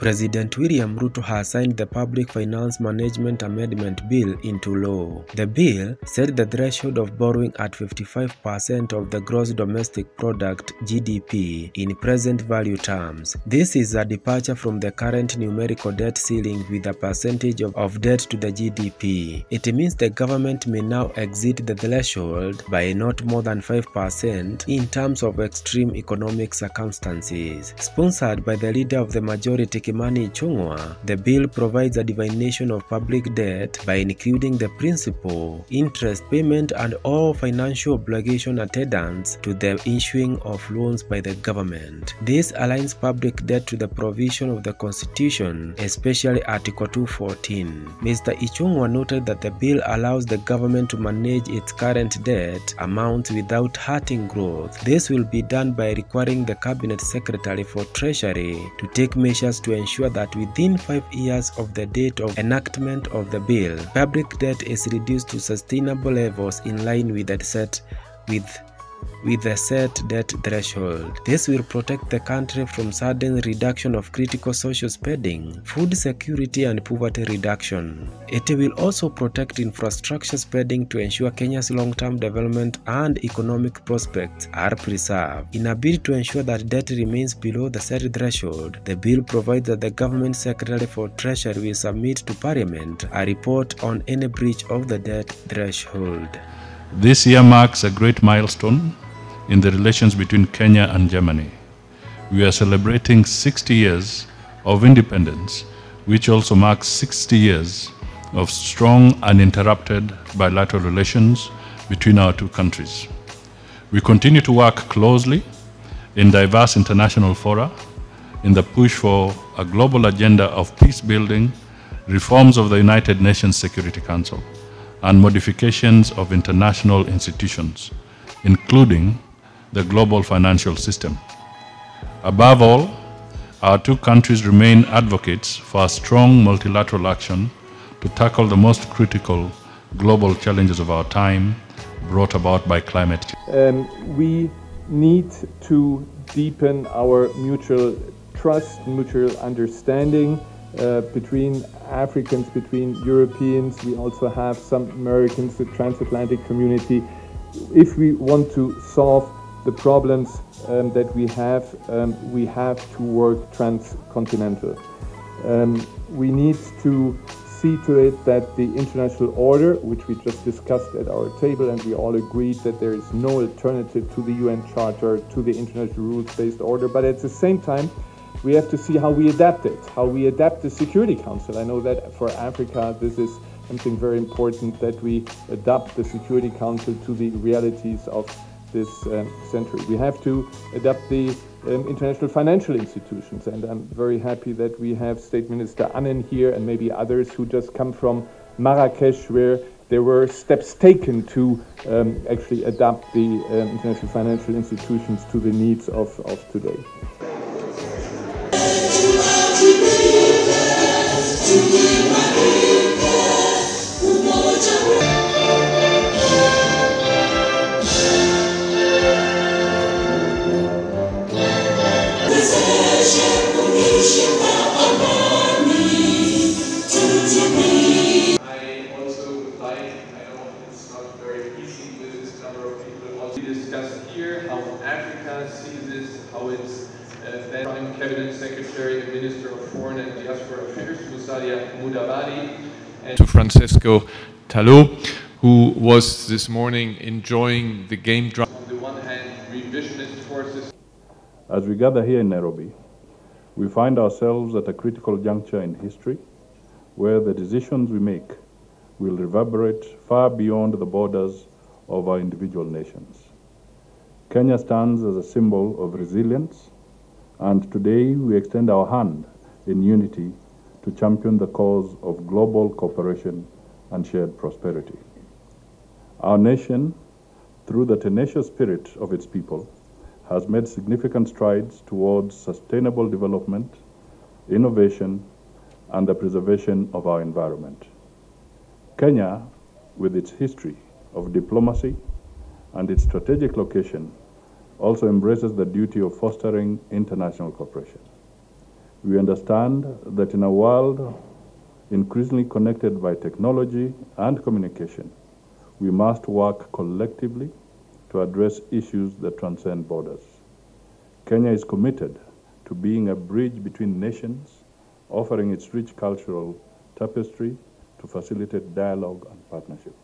President William Ruto has signed the Public Finance Management Amendment Bill into law. The bill set the threshold of borrowing at 55% of the gross domestic product (GDP) in present value terms. This is a departure from the current numerical debt ceiling with a percentage of debt to the GDP. It means the government may now exceed the threshold by not more than 5% in terms of extreme economic circumstances. Sponsored by the leader of the majority, Kimani Ichung'wah, the bill provides a definition of public debt by including the principal, interest payment and all financial obligation attendants to the issuing of loans by the government. This aligns public debt to the provision of the Constitution, especially Article 214. Mr. Ichung'wah noted that the bill allows the government to manage its current debt amount without hurting growth. This will be done by requiring the Cabinet Secretary for Treasury to take measures to ensure that within 5 years of the date of enactment of the bill, public debt is reduced to sustainable levels in line with the set debt threshold. This will protect the country from sudden reduction of critical social spending, food security and poverty reduction. It will also protect infrastructure spending to ensure Kenya's long-term development and economic prospects are preserved. In a bid to ensure that debt remains below the set threshold, the bill provides that the Government Secretary for Treasury will submit to Parliament a report on any breach of the debt threshold. This year marks a great milestone in the relations between Kenya and Germany. We are celebrating 60 years of independence, which also marks 60 years of strong, uninterrupted bilateral relations between our two countries. We continue to work closely in diverse international fora in the push for a global agenda of peace building, reforms of the United Nations Security Council, and modifications of international institutions, including the global financial system. Above all, our two countries remain advocates for a strong multilateral action to tackle the most critical global challenges of our time brought about by climate change. We need to deepen our mutual trust, mutual understanding between Africans, between Europeans. We also have some Americans, the transatlantic community. If we want to solve the problems that we have to work transcontinental. We need to see to it that the international order, which we just discussed at our table, and we all agreed that there is no alternative to the UN Charter, to the international rules-based order, but at the same time, we have to see how we adapt it, how we adapt the Security Council. I know that for Africa, this is something very important, that we adapt the Security Council to the realities of this century. We have to adapt the international financial institutions, and I'm very happy that we have State Minister Annen here and maybe others who just come from Marrakesh, where there were steps taken to actually adapt the international financial institutions to the needs of today. Discussed here how Africa sees this, how its Prime Cabinet Secretary and Minister of Foreign and Diaspora Affairs, Musalia Mudavadi, and to Francesco Talot, who was this morning enjoying the game drop. On the one hand, revisionist forces. As we gather here in Nairobi, we find ourselves at a critical juncture in history where the decisions we make will reverberate far beyond the borders of our individual nations. Kenya stands as a symbol of resilience, and today we extend our hand in unity to champion the cause of global cooperation and shared prosperity. Our nation, through the tenacious spirit of its people, has made significant strides towards sustainable development, innovation, and the preservation of our environment. Kenya, with its history of diplomacy and its strategic location, also embraces the duty of fostering international cooperation. We understand that in a world increasingly connected by technology and communication, we must work collectively to address issues that transcend borders. Kenya is committed to being a bridge between nations, offering its rich cultural tapestry to facilitate dialogue and partnership.